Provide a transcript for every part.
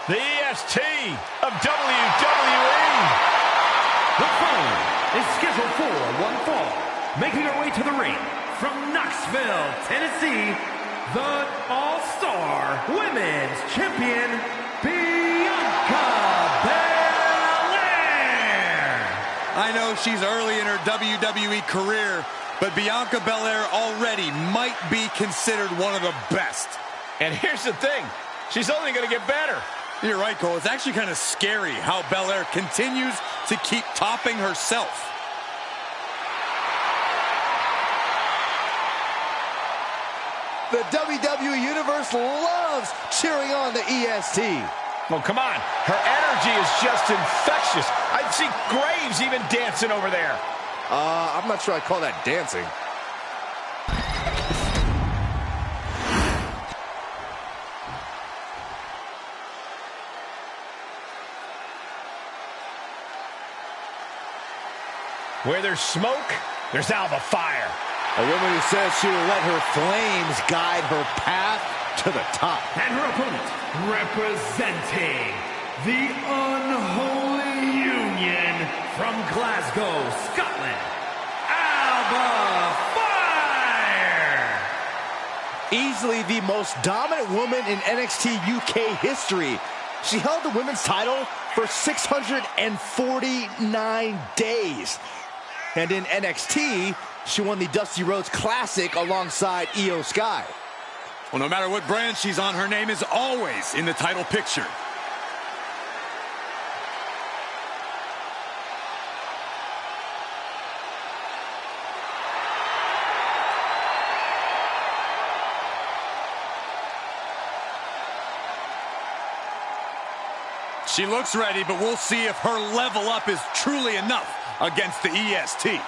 the EST of WWE. The following is scheduled for one fall. Making her way to the ring from Knoxville, Tennessee, the All-Star Women's Champion, Bianca Belair. I know she's early in her WWE career, but Bianca Belair already might be considered one of the best. And here's the thing, she's only going to get better. You're right, Cole. It's actually kind of scary how Belair continues to keep topping herself. The WWE Universe loves cheering on the EST. Well, come on. Her energy is just infectious. I see Graves even dancing over there. I'm not sure I'd call that dancing. Where there's smoke, there's Alba Fire. A woman who says she will let her flames guide her path to the top. And her opponent, representing the Unholy Union from Glasgow, Scotland, Alba Fire! Easily the most dominant woman in NXT UK history. She held the women's title for 649 days. And in NXT, she won the Dusty Rhodes Classic alongside Io Sky. Well, no matter what brand she's on, her name is always in the title picture. She looks ready, but we'll see if her level up is truly enough against the EST.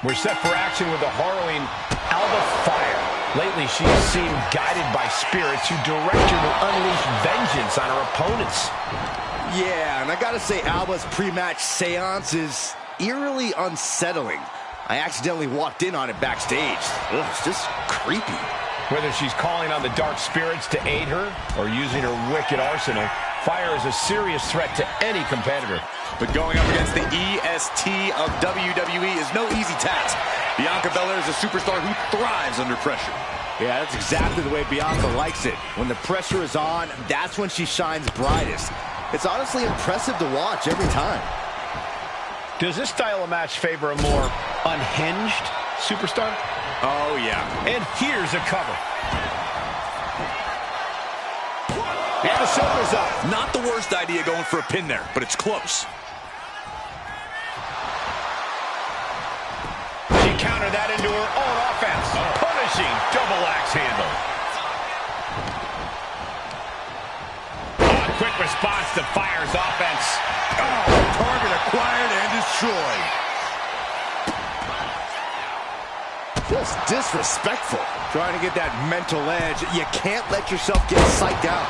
We're set for action with the harrowing Alba Fire. Lately, she's seemed guided by spirits who direct her to unleash vengeance on her opponents. Yeah, and I gotta say, Alba's pre-match seance is eerily unsettling. I accidentally walked in on it backstage. Ugh, it's just creepy. Whether she's calling on the dark spirits to aid her or using her wicked arsenal, Fire is a serious threat to any competitor. But going up against the EST of WWE is no easy task. Bianca Belair is a superstar who thrives under pressure. Yeah, that's exactly the way Bianca likes it. When the pressure is on, that's when she shines brightest. It's honestly impressive to watch every time. Does this style of match favor a more unhinged superstar? Oh, yeah. And here's a cover. And the shoulder's up. Not the worst idea going for a pin there, but it's close. She countered that into her own offense. A punishing double axe handle. Oh, a quick response to Fire's offense. Oh, target acquired and destroyed. Just disrespectful. Trying to get that mental edge. You can't let yourself get psyched out.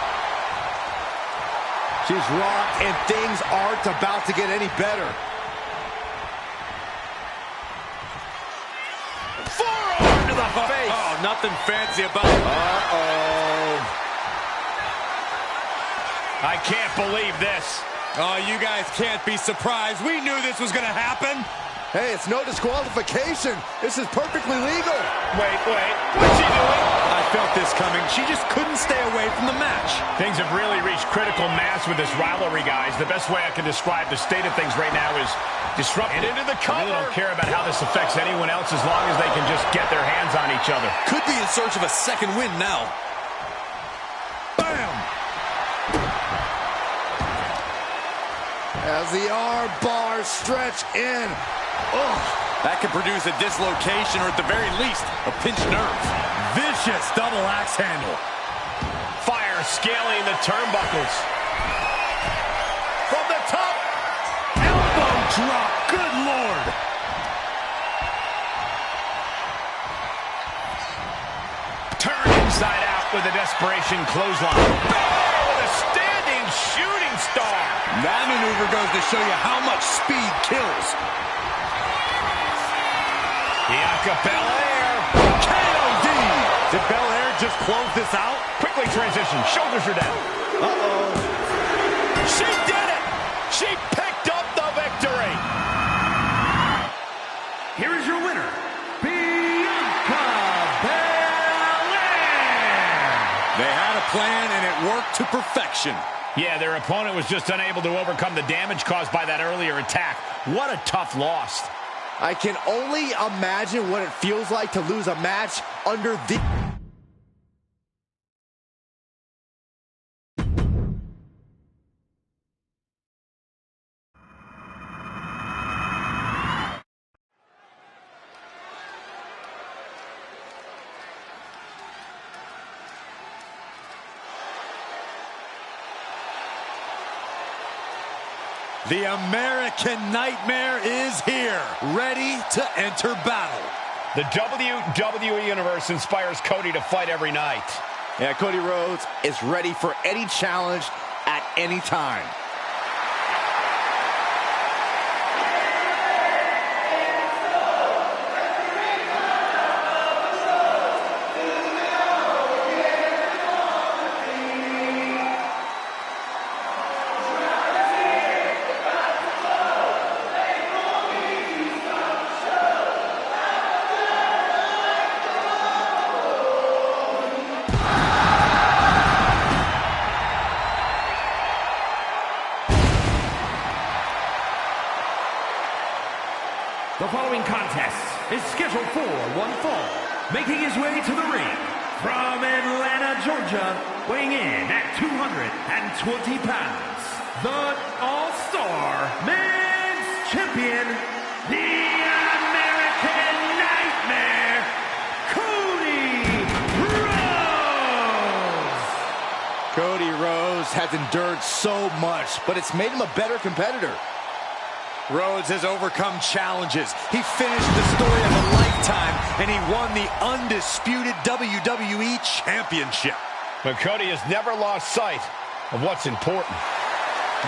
She's rocked, and things aren't about to get any better. Forearm to the face. Oh, nothing fancy about it. Uh-oh. I can't believe this. Oh, you guys can't be surprised. We knew this was going to happen. Hey, it's no disqualification. This is perfectly legal. Wait. What's she doing? I felt this coming. She just couldn't stay away from the match. Things have really reached critical mass with this rivalry, guys. The best way I can describe the state of things right now is disruptive. And into the cover. I really don't care about how this affects anyone else as long as they can just get their hands on each other. Could be in search of a second win now. Bam! As the arm bars stretch in. Oh, that could produce a dislocation or at the very least, a pinched nerve. Vicious double axe handle. Fire scaling the turnbuckles. From the top. Elbow drop. Good Lord. Turn inside out with a desperation clothesline. Bang! With a standing shooting star. That maneuver goes to show you how much speed kills. Bianca Belair. KOD. Did Belair just close this out? Quickly transition. Shoulders are down. Uh-oh. She did it. She picked up the victory. Here is your winner, Bianca Belair. They had a plan, and it worked to perfection. Yeah, their opponent was just unable to overcome the damage caused by that earlier attack. What a tough loss. I can only imagine what it feels like to lose a match under the... The American Nightmare is here, ready to enter battle. The WWE Universe inspires Cody to fight every night. Yeah, Cody Rhodes is ready for any challenge at any time. The following contest is scheduled for one fall. Making his way to the ring from Atlanta, Georgia, weighing in at 220 pounds, the All-Star Men's Champion, the American Nightmare, Cody Rhodes. Cody Rhodes has endured so much, but it's made him a better competitor. Rhodes has overcome challenges. He finished the story of a lifetime, and he won the undisputed WWE Championship. But Cody has never lost sight of what's important.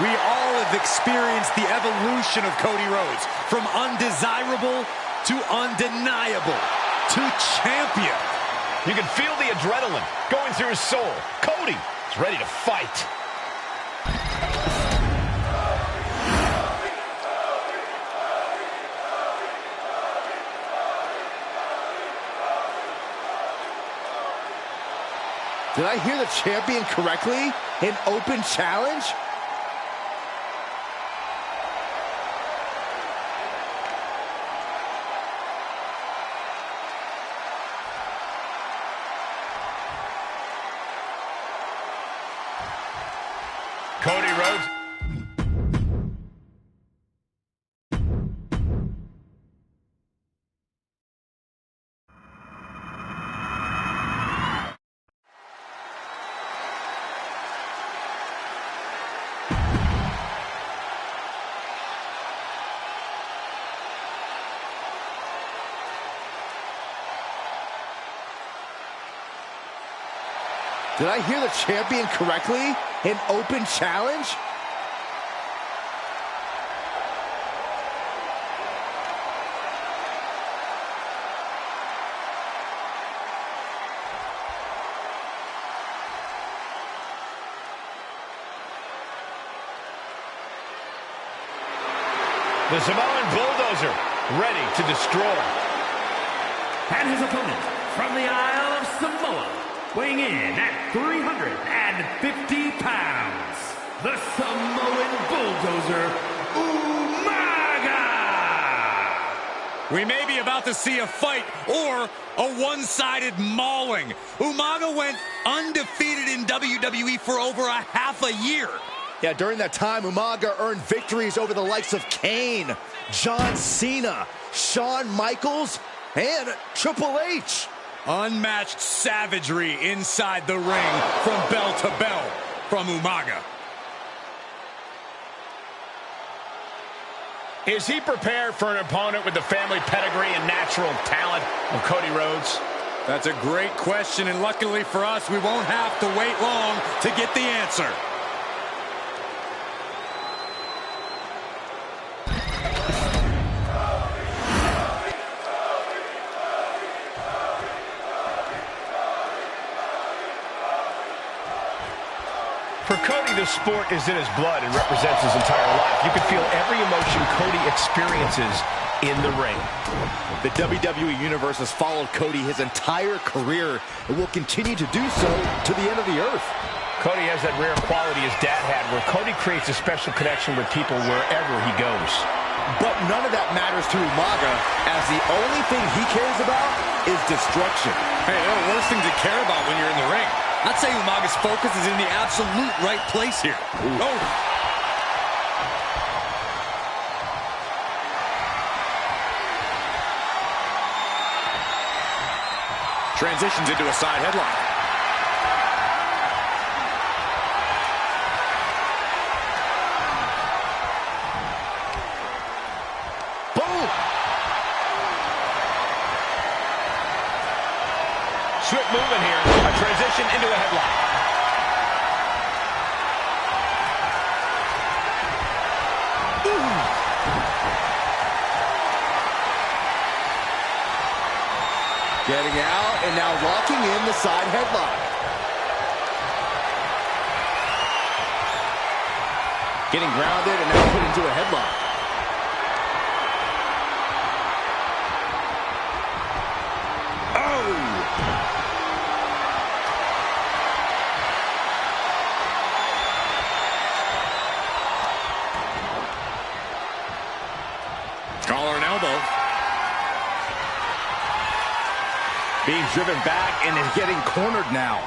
We all have experienced the evolution of Cody Rhodes, from undesirable to undeniable to champion. You can feel the adrenaline going through his soul. Cody is ready to fight. Did I hear the champion correctly? An open challenge? Cody Rhodes. Did I hear the champion correctly? An open challenge? The Samoan Bulldozer, ready to destroy. And his opponent from the Isle of Samoa, weighing in at 350 pounds, the Samoan Bulldozer, Umaga! We may be about to see a fight or a one-sided mauling. Umaga went undefeated in WWE for over a half a year. Yeah, during that time, Umaga earned victories over the likes of Kane, John Cena, Shawn Michaels, and Triple H. Unmatched savagery inside the ring from bell to bell from Umaga. Is he prepared for an opponent with the family pedigree and natural talent of Cody Rhodes? That's a great question, and luckily for us, we won't have to wait long to get the answer. For Cody, the sport is in his blood and represents his entire life. You can feel every emotion Cody experiences in the ring. The WWE Universe has followed Cody his entire career and will continue to do so to the end of the earth. Cody has that rare quality his dad had, where Cody creates a special connection with people wherever he goes. But none of that matters to Umaga, as the only thing he cares about is destruction. Hey, they're the worst things to care about when you're in the ring. I'd say Umaga's focus is in the absolute right place here. Oh. Transitions into a side headlock. Boom! Swift movement here. A transition into a headlock. Getting out and now locking in the side headlock. Getting grounded and now put into a headlock. Collar and elbow. Being driven back and is getting cornered now.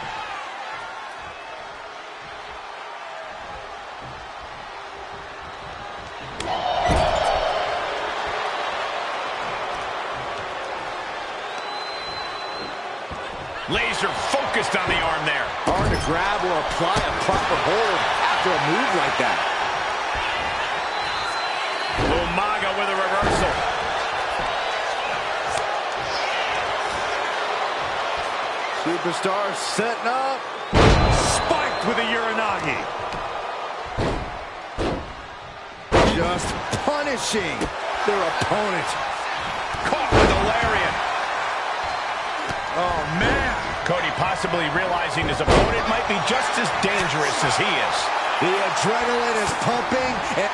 Laser focused on the arm there. Hard to grab or apply a proper hold after a move like that. Umaga with a reversal. Superstar setting up. Spiked with a Uranagi. Just punishing their opponent. Caught with a lariat. Oh, man. Cody possibly realizing his opponent might be just as dangerous as he is. The adrenaline is pumping. And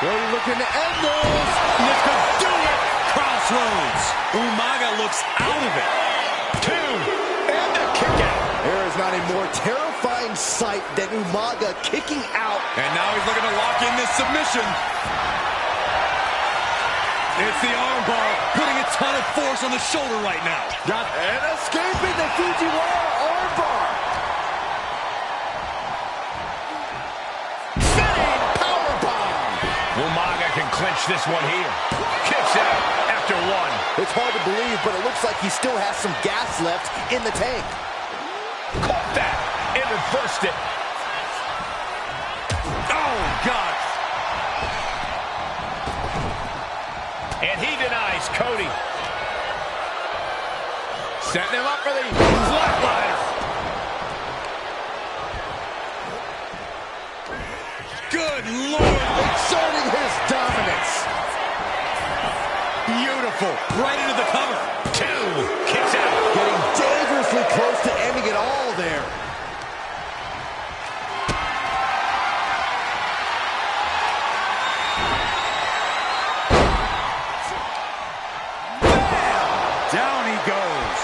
Cody looking to end this. This could do it. Crossroads. Umaga looks out of it. Two. And a kick out. There is not a more terrifying sight than Umaga kicking out. And now he's looking to lock in this submission. It's the armbar, putting a ton of force on the shoulder right now. And escaping the Fujiwara armbar. Spinning powerbomb. Umaga can clinch this one here. Kicks out after one. It's hard to believe, but it looks like he still has some gas left in the tank. Caught that and reversed it. Oh, God. And he denies Cody. Setting him up for the flatliner. Good Lord. Exerting his dominance. Beautiful. Right into the cover. Two. Kicks out. Getting dangerously close to ending it all there. Down he goes.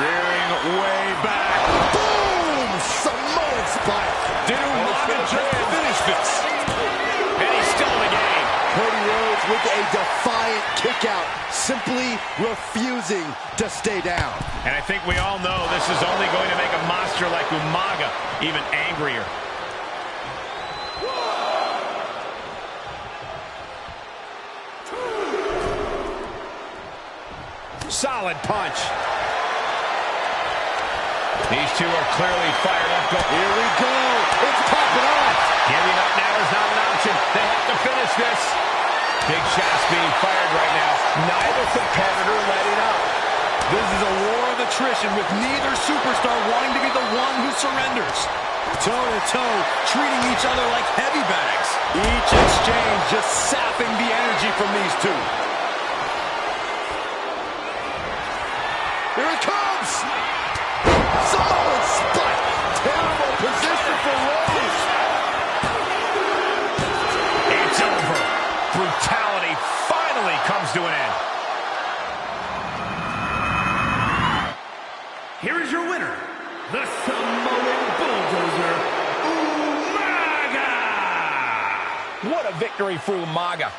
Rearing way back. Boom! Samoan spike. Did Umaga just finish this? And he's still in the game. Cody Rhodes with a defiant kick out, simply refusing to stay down. And I think we all know this is only going to make a monster like Umaga even angrier. Solid punch. These two are clearly fired up. Here we go. It's popping off. Giving up now is not an option. They have to finish this. Big shots being fired right now. Neither competitor letting up. This is a war of attrition with neither superstar wanting to be the one who surrenders. Toe-to-toe, treating each other like heavy bags. Each exchange just sapping the energy from these two. Here it comes! Samoan spot! Terrible position for Rose! It's over. Brutality finally comes to an end. Here is your winner, the Samoan Bulldozer, Umaga! What a victory for Umaga.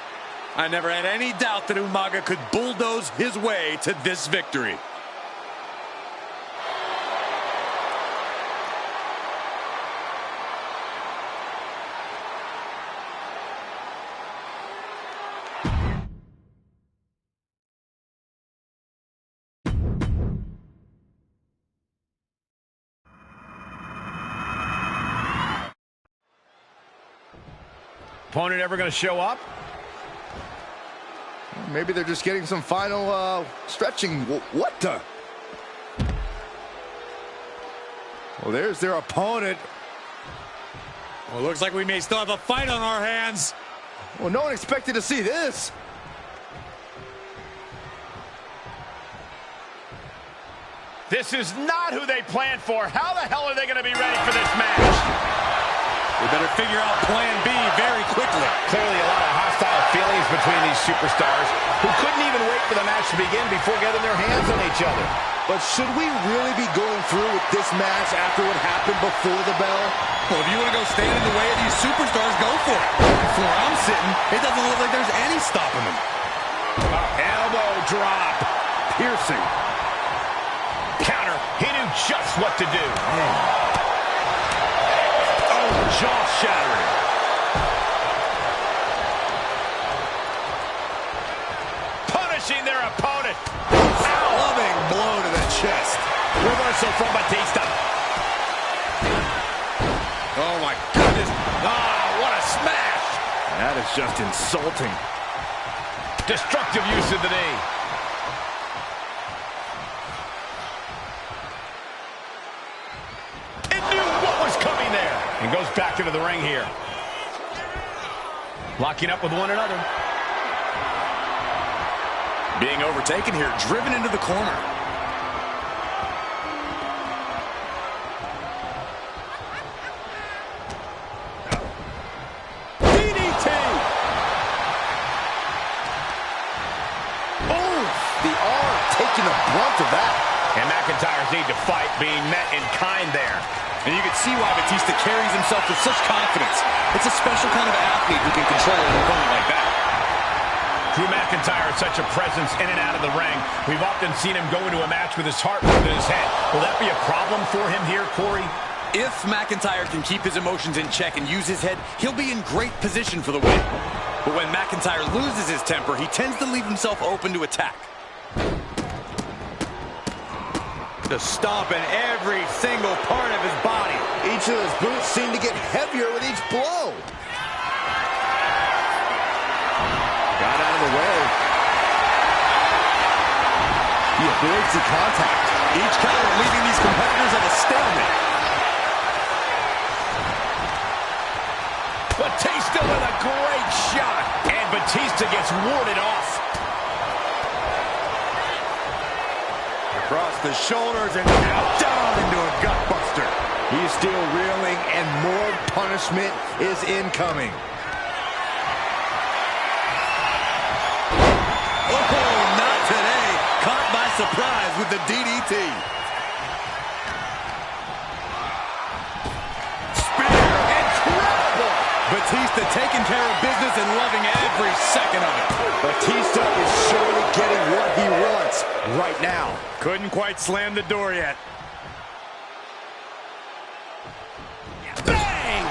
I never had any doubt that Umaga could bulldoze his way to this victory. Opponent ever going to show up? Maybe they're just getting some final stretching. What the? Well, there's their opponent. Well, looks like we may still have a fight on our hands. Well, no one expected to see this. This is not who they planned for. How the hell are they going to be ready for this match? We better figure out plan B very quickly. Clearly a lot of hostile feelings between these superstars who couldn't even wait for the match to begin before getting their hands on each other. But should we really be going through with this match after what happened before the bell? Well, if you want to go stand in the way of these superstars, go for it. From where I'm sitting, it doesn't look like there's any stopping them. Elbow drop. Piercing. Counter. He knew just what to do. Oh, jaw-shattering. Punishing their opponent. Loving blow to the chest. Reversal from Batista. Oh, my goodness. Ah, what a smash. That is just insulting. Destructive use of the knee. It knew what was coming there. And goes back into the ring here. Locking up with one another. Being overtaken here, driven into the corner. DDT! Oh, the arm taking the brunt of that. And McIntyre's need to fight being met in kind there. And you can see why Batista carries himself with such confidence. It's a special kind of athlete who can control an opponent like that. Drew McIntyre is such a presence in and out of the ring. We've often seen him go into a match with his heart more than his head. Will that be a problem for him here, Corey? If McIntyre can keep his emotions in check and use his head, he'll be in great position for the win. But when McIntyre loses his temper, he tends to leave himself open to attack. Just stomping every single part of his body. Each of those boots seem to get heavier with each blow. Got out of the way. He avoids the contact. Each counter leaving these competitors at a stalemate. Batista with a great shot. And Batista gets warded off. Across the shoulders and down into a gutbuster. He's still reeling and more punishment is incoming. Oh, not today. Caught by surprise with the DDT. Spear. Incredible! Batista taking care of business and loving every second of it. Batista is surely getting what he wants right now. Couldn't quite slam the door yet. Bang!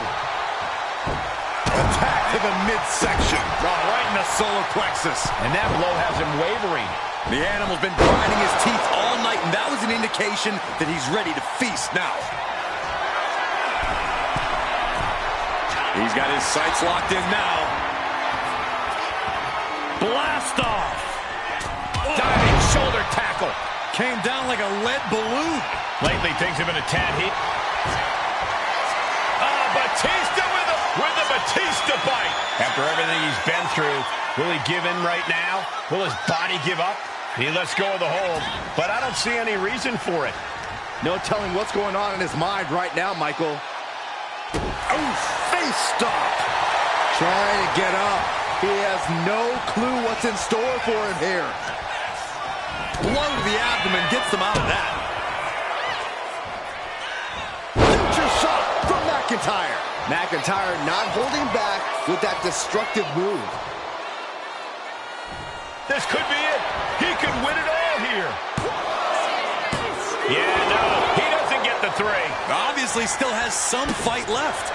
Attack to the midsection. Right in the solar plexus. And that blow has him wavering. The animal's been grinding his teeth all night, and that was an indication that he's ready to feast now. He's got his sights locked in now. Blast off. Diving shoulder tackle. Came down like a lead balloon. Lately, things have been a tad heat. Batista with a Batista bite. After everything he's been through, will he give in right now? Will his body give up? He lets go of the hold, but I don't see any reason for it. No telling what's going on in his mind right now, Michael. Oh, face stop. Trying to get up. He has no clue what's in store for him here. Blow to the abdomen gets them out of that. Future shot from McIntyre. McIntyre not holding back with that destructive move. This could be it. He could win it all here. Yeah, no, he doesn't get the 3. Obviously still has some fight left.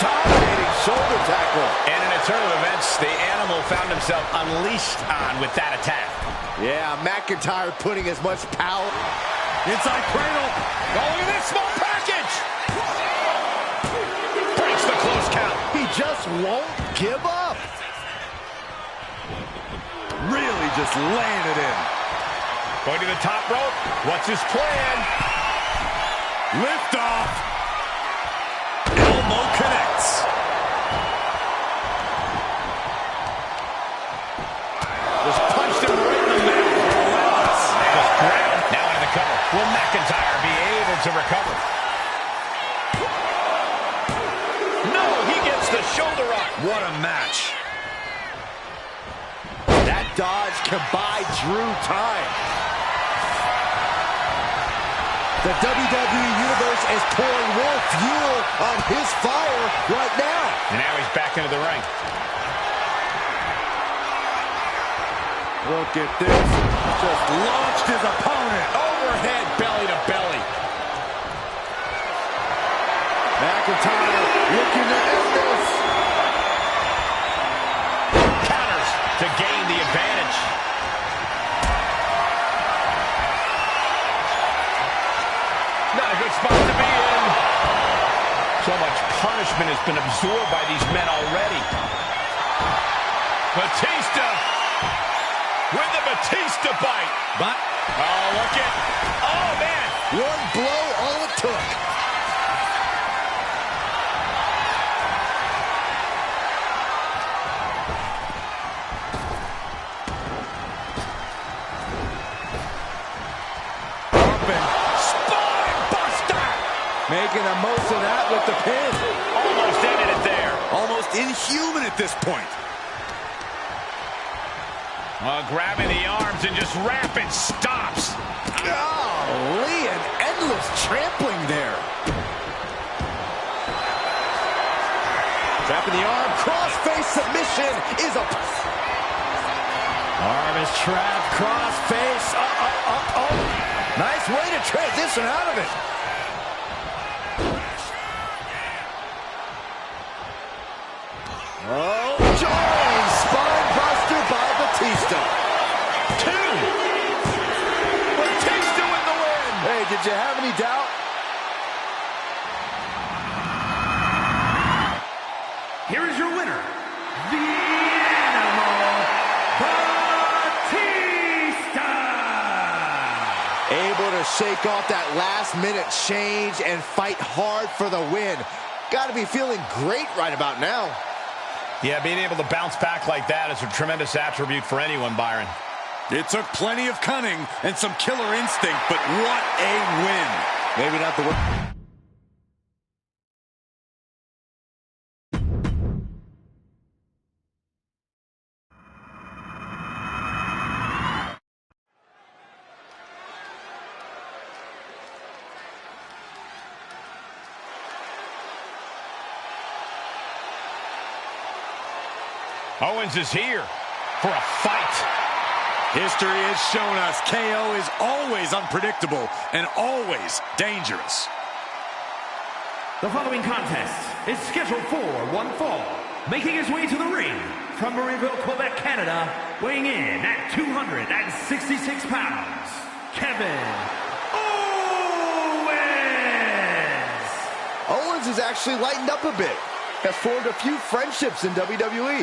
Dominating shoulder tackle. And in a turn of events, the animal found himself unleashed on with that attack. Yeah, McIntyre putting as much power. Inside cradle. Oh, look at this small package. Breaks the close count. He just won't give up. Really just laying it in. Going to the top rope. What's his plan? Lift off. Elbow connects. Just punched him right in the mouth. Just grabbed him. Now into the cover. Will McIntyre be able to recover? No, he gets the shoulder up. What a match. That dodge can buy Drew time. The WWE Universe is pouring more fuel on his fire right now. And now he's back into the ring. Look at this. Just launched his opponent. Overhead belly to belly. McIntyre looking to end this. Counters to gain the advantage. Not a good spot to be in. So much punishment has been absorbed by these men already. Batista with the Batista bite. But Oh, look at. Oh, man. One blow, all it took. Spine buster. Making the most of that with the pin. Almost ended it there. almost inhuman at this point. Grabbing the arms and just rapid stops. Golly, an endless trampling there. Trapping the arm, cross-face submission is a... Arm is trapped, cross-face, Nice way to transition out of it. Oh, jarring spine buster by Batista. 2. Batista with the win. Hey, did you have any doubt? Here is your winner, the Animal, Batista! Able to shake off that last-minute change and fight hard for the win. Got to be feeling great right about now. Yeah, being able to bounce back like that is a tremendous attribute for anyone, Byron. It took plenty of cunning and some killer instinct, but what a win. Maybe not the win. Owens is here for a fight. History has shown us KO is always unpredictable and always dangerous. The following contest is scheduled for one fall. Making his way to the ring from Marieville, Quebec, Canada, weighing in at 266 pounds, Kevin Owens! Owens has actually lightened up a bit, has formed a few friendships in WWE.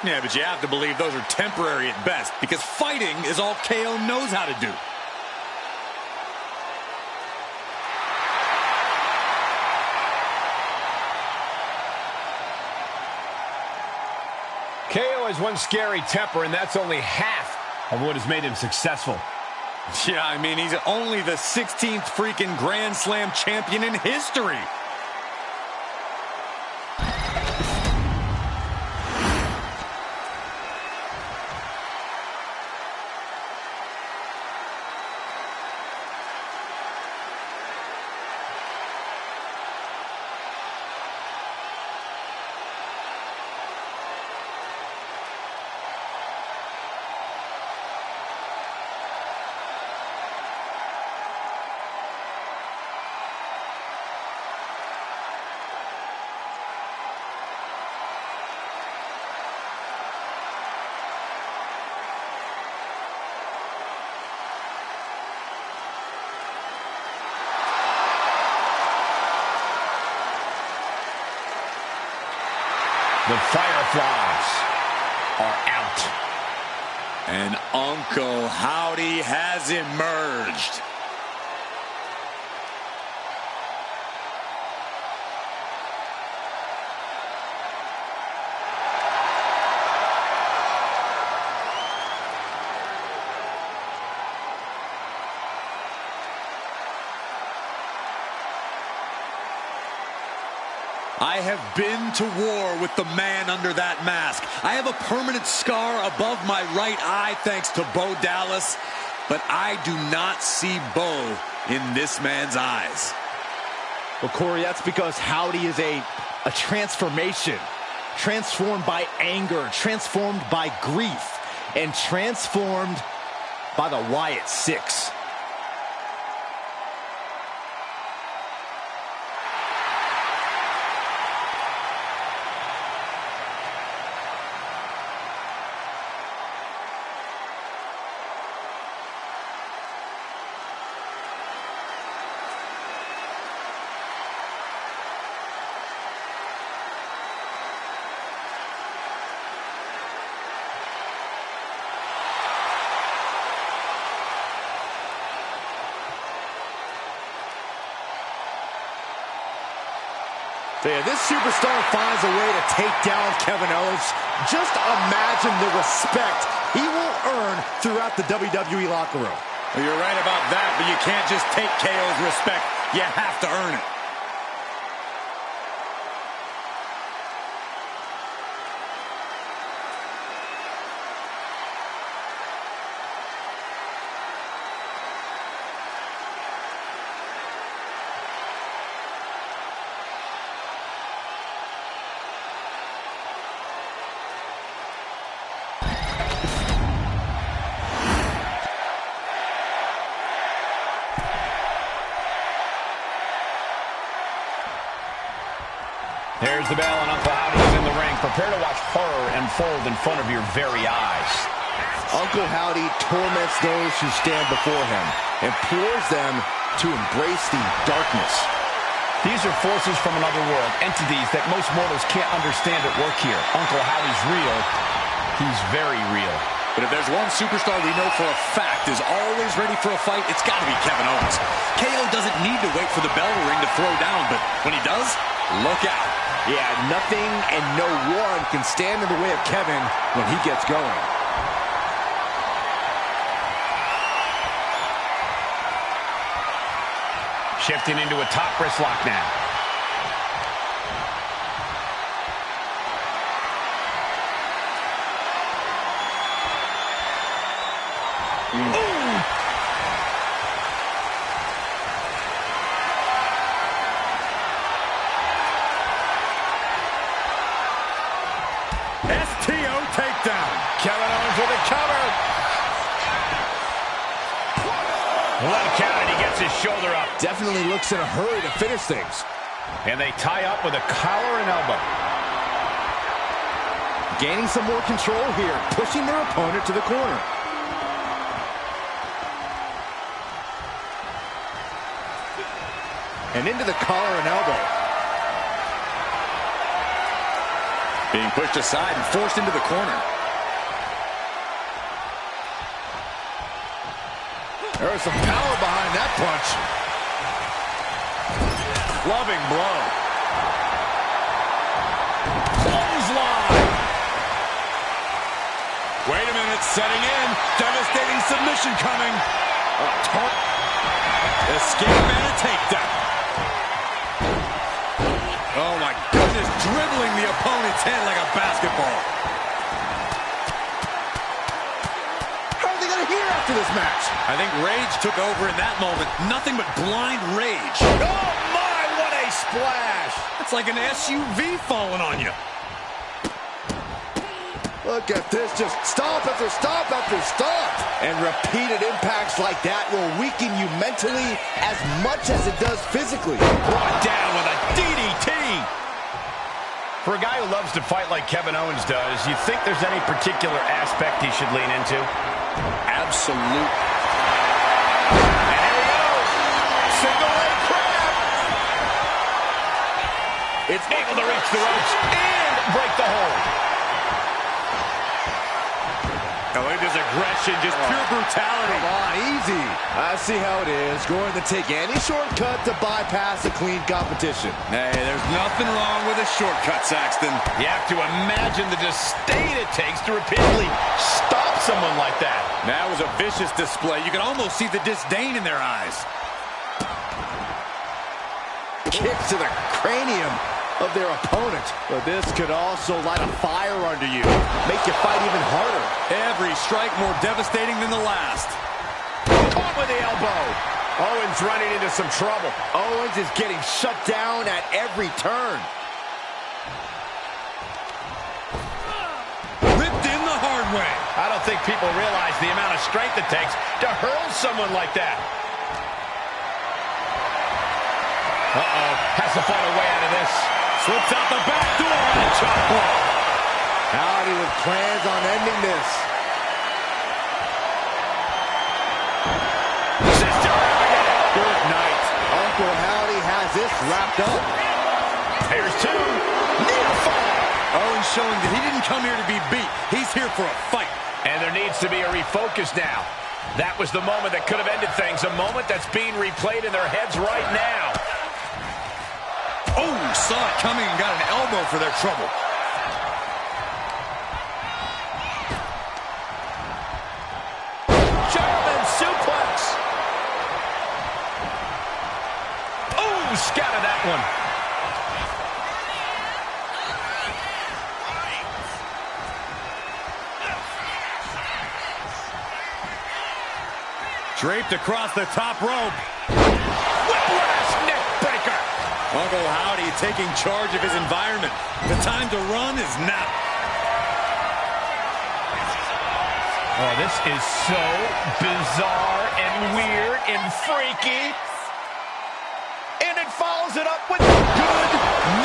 Yeah, but you have to believe those are temporary at best, because fighting is all KO knows how to do. KO has one scary temper, and that's only half of what has made him successful. Yeah, I mean, he's only the 16th freaking Grand Slam champion in history. The Fireflies are out. And Uncle Howdy has emerged. I have been to war with the man under that mask. I have a permanent scar above my right eye thanks to Bo Dallas, but I do not see Bo in this man's eyes. Well, Corey, that's because Howdy is a transformation. Transformed by anger, transformed by grief, and transformed by the Wyatt Six. Yeah, this superstar finds a way to take down Kevin Owens. Just imagine the respect he will earn throughout the WWE locker room. Well, you're right about that, but you can't just take KO's respect. You have to earn it. There's the bell, and Uncle Howdy's in the ring. Prepare to watch horror unfold in front of your very eyes. Uncle Howdy torments those who stand before him, implores them to embrace the darkness. These are forces from another world, entities that most mortals can't understand at work here. Uncle Howdy's real. He's very real. But if there's one superstar we know for a fact is always ready for a fight, it's got to be Kevin Owens. KO doesn't need to wait for the bell to ring to throw down, but when he does, look out. Yeah, nothing and no one can stand in the way of Kevin when he gets going. Shifting into a top wrist lock now. STO takedown. Kevin Owens with a cover. One count, and he gets his shoulder up. Definitely looks in a hurry to finish things. And they tie up with a collar and elbow. Gaining some more control here, pushing their opponent to the corner. And into the collar and elbow. Being pushed aside and forced into the corner. There was some power behind that punch. Loving blow. Clothesline. Wait a minute, setting in. Devastating submission coming. Escape and a takedown. Oh my goodness, dribbling the opponent's head like a basketball. How are they going to hear after this match? I think rage took over in that moment. Nothing but blind rage. Oh my, what a splash. It's like an SUV falling on you. Look at this, just stomp after stomp after stomp. And repeated impacts like that will weaken you mentally as much as it does physically. Brought down with a DDT. For a guy who loves to fight like Kevin Owens does, you think there's any particular aspect he should lean into? Absolute. And here we go. Single leg crab. It's able to reach the ropes and break the hold. Oh, look at this aggression, just pure brutality. Come on, easy. I see how it is. Going to take any shortcut to bypass a clean competition. Hey, there's nothing wrong with a shortcut, Saxton. You have to imagine the disdain it takes to repeatedly stop someone like that. That was a vicious display. You can almost see the disdain in their eyes. Kick to the cranium of their opponent. But this could also light a fire under you, make you fight even harder. Every strike more devastating than the last. Caught with the elbow. Owens running into some trouble. Owens is getting shut down at every turn. Ripped in the hard way. I don't think people realize the amount of strength it takes to hurl someone like that. Has to find a way out of this. Slips out the back door and a chop block. Howdy with plans on ending this. Good night. Uncle Howdy has this wrapped up. Here's two. Near fall. Owens showing that he didn't come here to be beat. He's here for a fight. And there needs to be a refocus now. That was the moment that could have ended things. A moment that's being replayed in their heads right now. Oh, saw it coming and got an elbow for their trouble. German suplex. Oh, scattered that one. Draped across the top rope. Whiplash neck breaker. Uncle Howdy taking charge of his environment. The time to run is now. Oh, this is so bizarre and weird and freaky. And it follows it up with good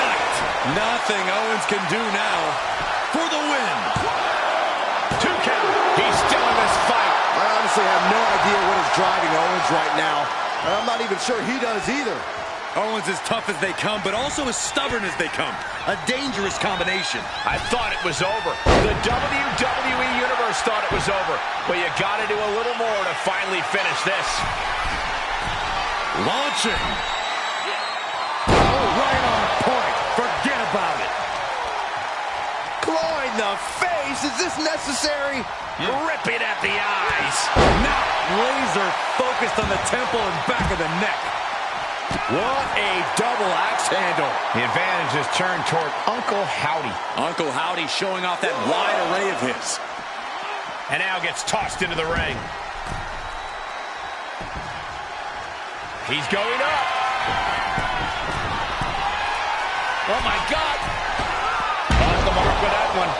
night. Nothing Owens can do now for the win. 2 count. He's still in this fight. I honestly have no idea what is driving Owens right now. And I'm not even sure he does either. Owens as tough as they come, but also as stubborn as they come. A dangerous combination. I thought it was over. The WWE Universe thought it was over. But you got to do a little more to finally finish this. Launching. Oh, right on point. Forget about it. Claw in the face. Is this necessary? Ripping at the eyes. Now laser focused on the temple and back of the neck. What a double axe handle. The advantage is turned toward Uncle Howdy. Uncle Howdy showing off that wide array of his. And now gets tossed into the ring. He's going up. Oh, my God. Off the mark with that one.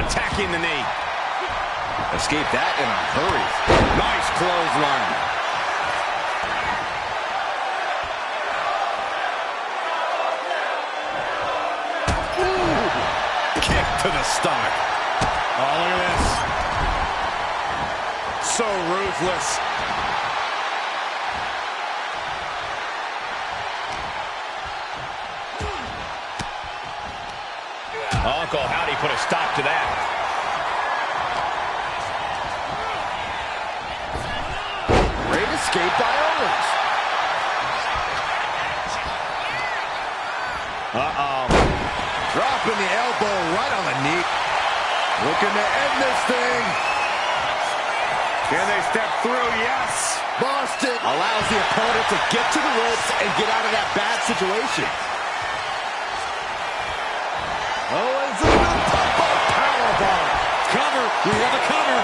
Attacking the knee. Escape that in a hurry. Nice clothesline. Kick to the stomach. Oh, look at this. So ruthless. Uncle Howdy put a stop to that. Great escape by Owens. Dropping the elbow right on the knee. Looking to end this thing. Can they step through? Yes. Boston allows the opponent to get to the ropes and get out of that bad situation. Owens with a pop-up powerbomb. Cover. We have a cover.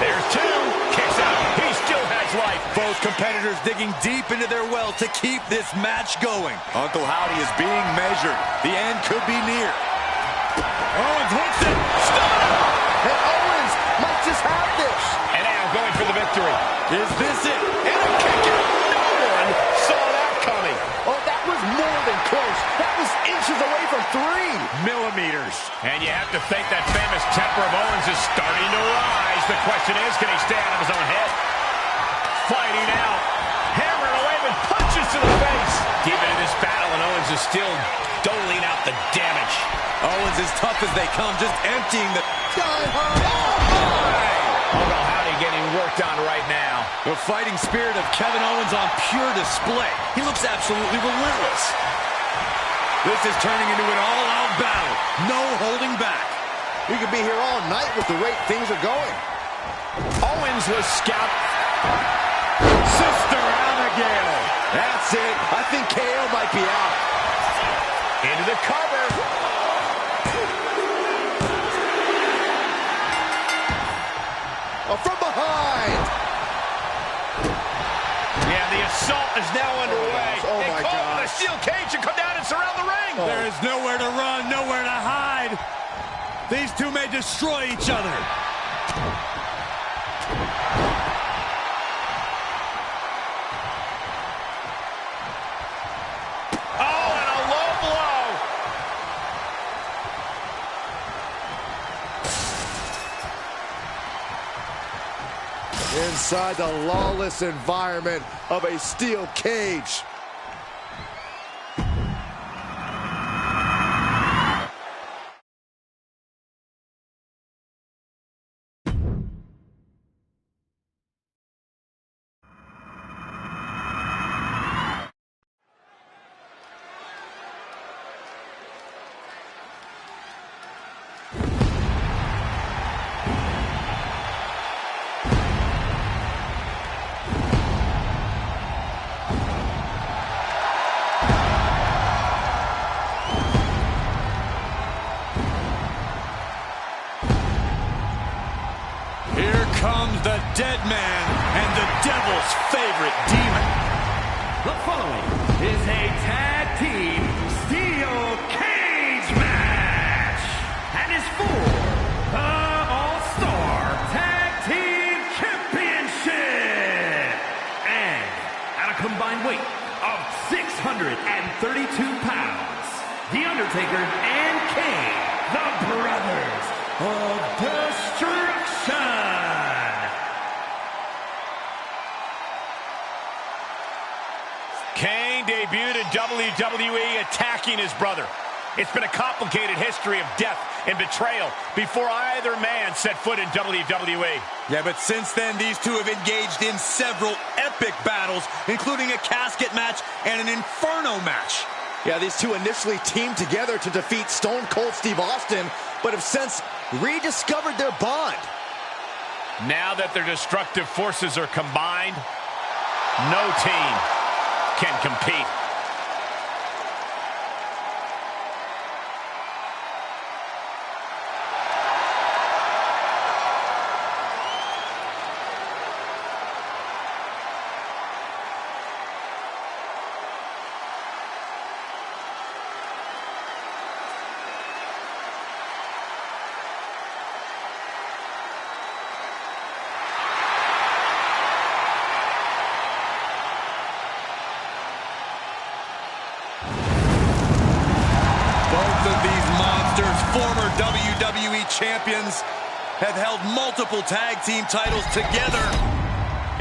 There's two. Kicks out. He still has life. Both competitors digging deep into their well to keep this match going. Uncle Howdy is being measured. The end could be near. Owens hooks it. Stunner. And Owens might just have this. And now going for the victory. Is this it? And a kick out. No one saw that coming. Oh, that was more than close. That was inches away from 3 millimeters. And you have to think that famous temper of Owens is starting to rise. The question is, can he stay out of his own head? Fighting out. Hammering away with punches to the face. Deep into this battle, and Owens is still doling out the damage. Owens as tough as they come, just emptying the... Uncle Howdy getting worked on right now. The fighting spirit of Kevin Owens on pure display. He looks absolutely relentless. This is turning into an all-out battle. No holding back. We could be here all night with the rate things are going. Owens was scalped. Sister Abigail. That's it. I think KO might be out. Into the cover. From behind. Yeah, the assault is now underway. Oh, my God. gosh. The steel cage should come down and surround the ring. Oh. There is nowhere to run, nowhere to hide. These two may destroy each other. Oh, and a low blow. Inside the lawless environment of a steel cage. Comes the dead man and the devil's favorite demon. The following is a tag team steel cage match and is for the All-Star Tag Team Championship. And at a combined weight of 632 pounds, The Undertaker and Kane, the Brothers of Destruction. Kane debuted in WWE attacking his brother. It's been a complicated history of death and betrayal before either man set foot in WWE. Yeah, but since then, these two have engaged in several epic battles, including a casket match and an Inferno match. Yeah, these two initially teamed together to defeat Stone Cold Steve Austin, but have since rediscovered their bond. Now that their destructive forces are combined, no team can compete. Former WWE champions have held multiple tag team titles together.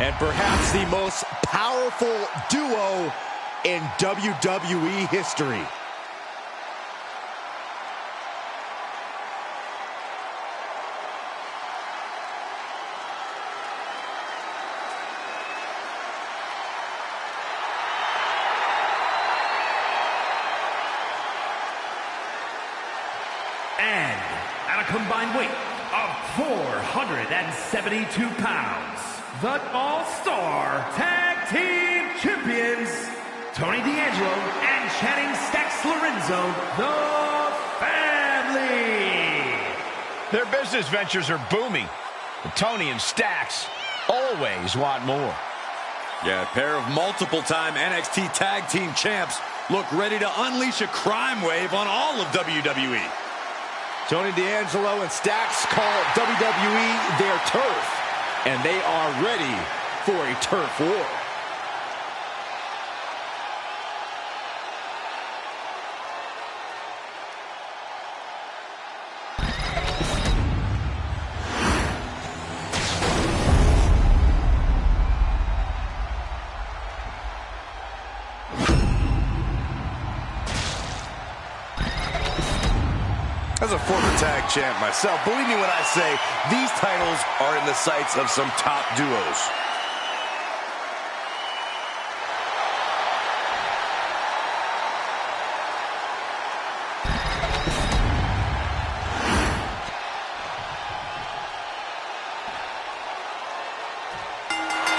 And perhaps the most powerful duo in WWE history. combined weight of 472 pounds, the All-Star Tag Team Champions, Tony D'Angelo and Channing Stacks Lorenzo, the family. Their business ventures are booming. But Tony and Stacks always want more. Yeah, a pair of multiple-time NXT Tag Team champs look ready to unleash a crime wave on all of WWE. Tony D'Angelo and Stacks call WWE their turf, and they are ready for a turf war. As a former tag champ myself, believe me when I say these titles are in the sights of some top duos.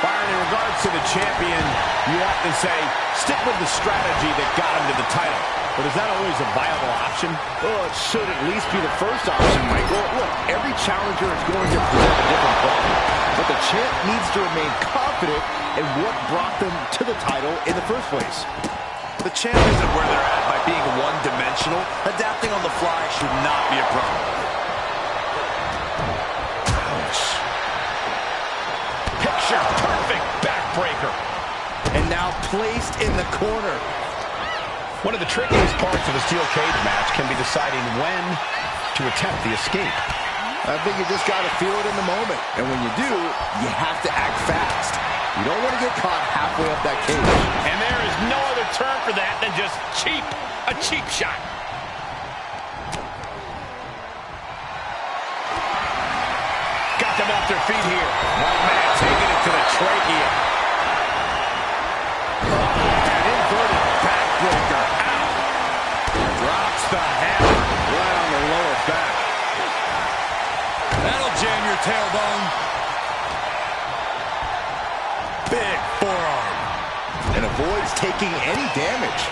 Byron, in regards to the champion, you often say, stick with the strategy that got him to the title. But is that always a viable option? Well, it should at least be the first option, Michael. Look, every challenger is going to present a different problem. But the champ needs to remain confident in what brought them to the title in the first place. The champ isn't where they're at by being one-dimensional. Adapting on the fly should not be a problem. Ouch. Picture perfect backbreaker. And now placed in the corner. One of the trickiest parts of a steel cage match can be deciding when to attempt the escape. I think you just got to feel it in the moment. And when you do, you have to act fast. You don't want to get caught halfway up that cage. And there is no other term for that than just cheap. A cheap shot. Got them off their feet here. One man taking it to the trachea. An inverted backbreaker. Ow. Drops the hammer Right on the lower back. That'll jam your tailbone. Big forearm. And avoids taking any damage.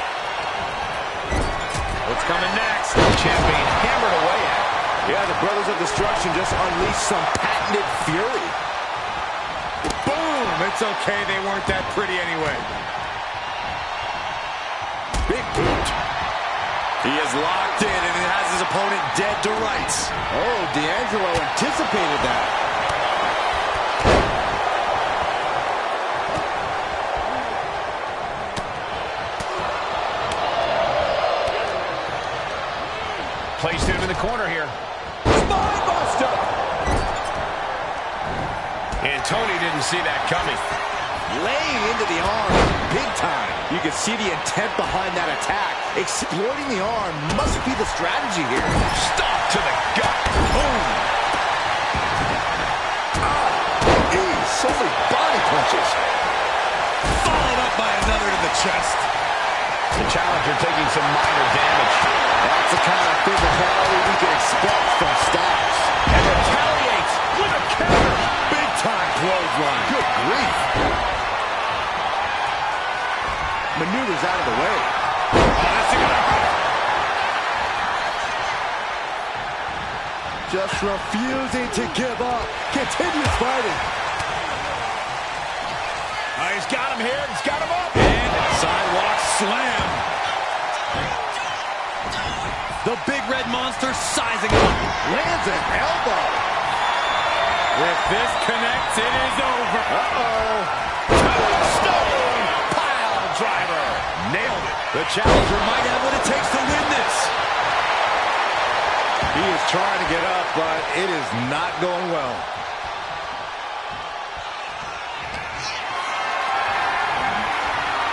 What's coming next? The champion hammered away at it. Yeah, the Brothers of Destruction just unleashed some patented fury. Boom! It's okay, they weren't that pretty anyway. Big boot. He is locked in and has his opponent dead to rights. Oh, D'Angelo anticipated that. Placed him in the corner here. Spinebuster! And Tony didn't see that coming. Laying into the arm big time. You can see the intent behind that attack. Exploiting the arm must be the strategy here. Stop to the gut. Boom. Geez, so many body punches. Followed up by another to the chest. The challenger taking some minor damage. That's the kind of physicality we can expect from Stacks. And retaliates with a counter. Big time clothesline. Good grief. Maneuvers out of the way. Oh, that's a good one. Just refusing to give up. Continues fighting. He's got him here. He's got him up. And sidewalk slam. The big red monster sizing up. Lands an elbow. If this connects, it is over. Uh-oh. Tombstone pile driver. Nailed it. The challenger might have what it takes to win this. He is trying to get up, but it is not going well.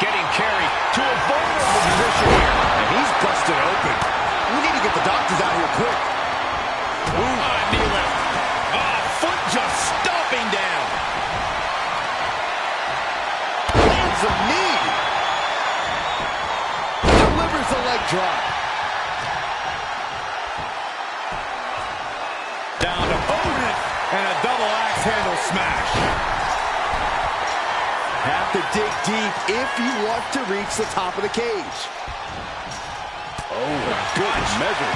Getting carried to a vulnerable position here. And he's busted open. We need to get the doctors out here quick. Knee lift. Foot just stomping down. Lands a knee. Delivers a leg drop. opponent. And a double axe handle smash. Have to dig deep if you want to reach the top of the cage. Oh, good measure.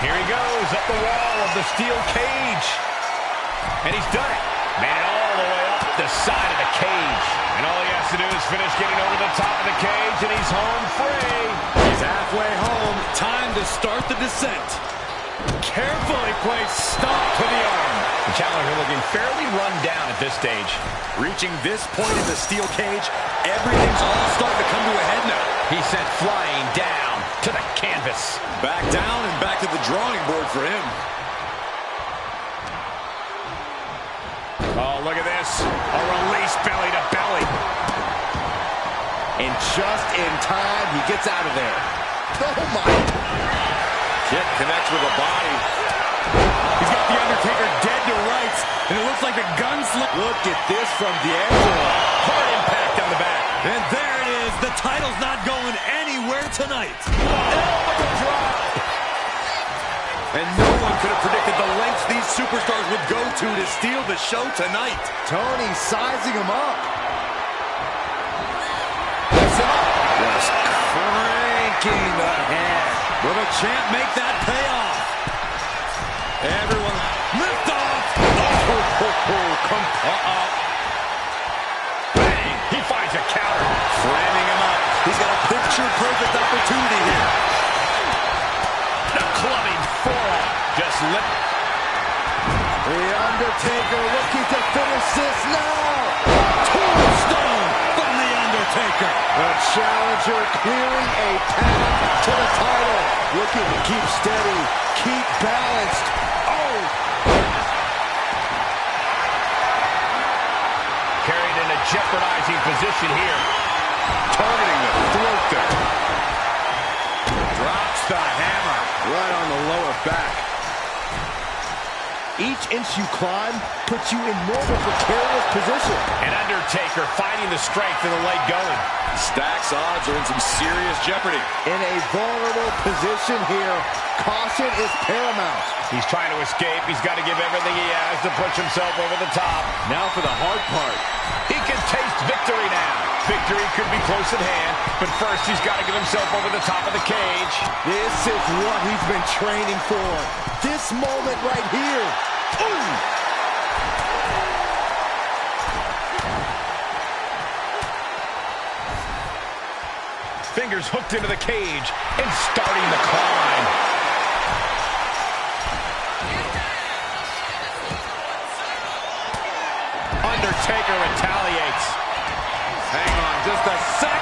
Here he goes, up the wall of the steel cage. And he's done it. Made it all the way up the side of the cage. And all he has to do is finish getting over the top of the cage, and he's home free. He's halfway home. Time to start the descent. Carefully placed stop to the arm. The challenger looking fairly run down at this stage. Reaching this point in the steel cage, everything's all starting to come to a head now. He sent flying down to the canvas. Back down and back to the drawing board for him. Oh, look at this. A release belly to belly. And just in time, he gets out of there. Oh, my. Kick connects with the body. He's got The Undertaker dead to rights, and it looks like the gunslinger. Look at this from D'Angelo. Hard impact on the back. And there it is. The title's not going anywhere tonight. Elbow drop. And no one could have predicted the lengths these superstars would go to steal the show tonight. Tony sizing him up. Just cranking the head. Will the champ make that payoff? Everyone, lift off. Bang. He finds a counter. Framing him up. He's got a picture-perfect opportunity here. The clubbing forearm. Just lip. The Undertaker looking to finish this now. Tombstone from The Undertaker. The challenger clearing a path to the title. Looking to keep steady, keep balanced. Oh! Carried in a jeopardizing position here. Targeting the throat there. Drops the hammer. Right on the lower back. Each inch you climb puts you in more of a precarious position. And Undertaker finding the strength in the leg going. Stacks odds are in some serious jeopardy. In a vulnerable position here, caution is paramount. He's trying to escape. He's got to give everything he has to push himself over the top. Now for the hard part. He can taste victory now. Victory could be close at hand, but first he's got to get himself over the top of the cage. This is what he's been training for. This moment right here. Ooh! Fingers hooked into the cage and starting the climb. Undertaker retaliates. Hang on just a sec.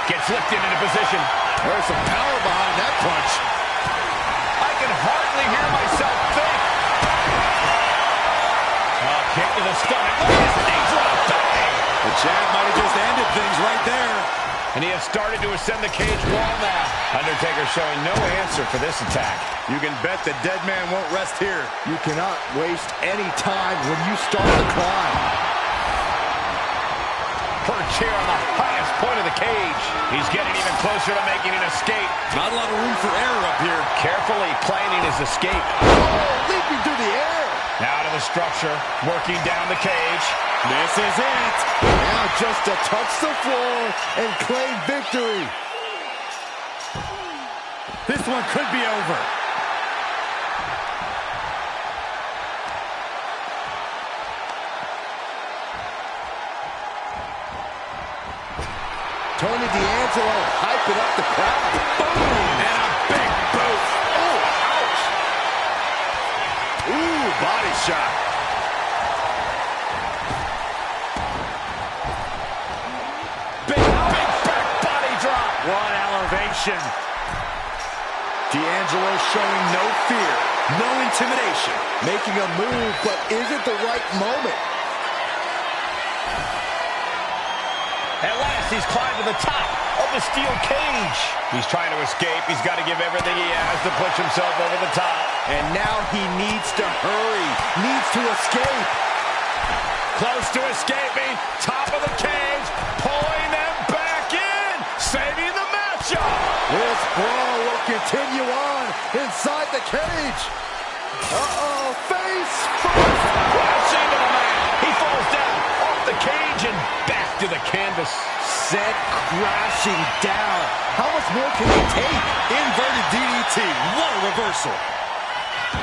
Gets lifted into position. There's some power behind that punch. I can hardly hear myself think. Oh, kick to the stomach. Look at his knees. What a bang. The champ might have just ended things right there. And he has started to ascend the cage wall now. Undertaker showing no answer for this attack. You can bet the dead man won't rest here. You cannot waste any time when you start the climb. Perch here on the highest point of the cage. He's getting even closer to making an escape. Not a lot of room for error up here. Carefully planning his escape. Oh, leaping through the air. Now to the structure, working down the cage. This is it. Now just to touch the floor and claim victory. This one could be over. Tony D'Angelo hyping up the crowd. Boom! And a big boot. Oh, ouch. Ooh, body shot. Big back body drop. What elevation. D'Angelo showing no fear, no intimidation. Making a move, but is it the right moment? At last, he's climbed to the top of the steel cage. He's trying to escape. He's got to give everything he has to push himself over the top. And now he needs to hurry, needs to escape. Close to escaping. Top of the cage. Pulling them back in. Saving the matchup. This brawl will continue on inside the cage. Uh-oh, face first. Crashing to the mat. He falls down off the cage and back to the canvas. Sent crashing down. How much more can he take? Inverted DDT. What a reversal.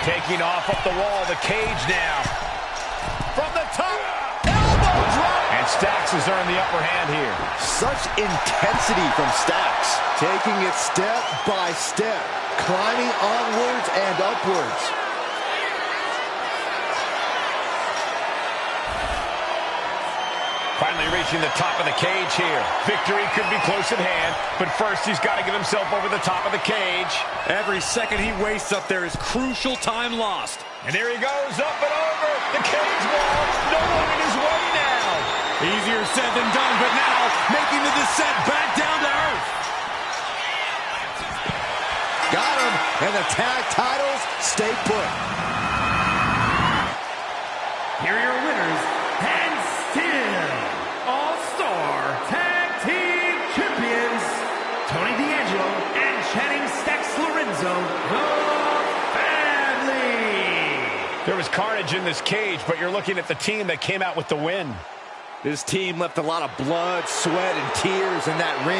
Taking off up the wall, the cage now. From the top, elbow drop. And Stacks has earned the upper hand here. Such intensity from Stacks. Taking it step by step. Climbing onwards and upwards. Finally reaching the top of the cage here. Victory could be close at hand, but first he's got to get himself over the top of the cage. Every second he wastes up there is crucial time lost. And there he goes, up and over. The cage wall, no one in his way now. Easier said than done, but now making the descent back down to earth. Got him, and the tag titles stay put. Here are your winners, and still All-Star Tag Team Champions, Tony D'Angelo and Channing Stacks Lorenzo, the family. There was carnage in this cage, but you're looking at the team that came out with the win. This team left a lot of blood, sweat, and tears in that ring.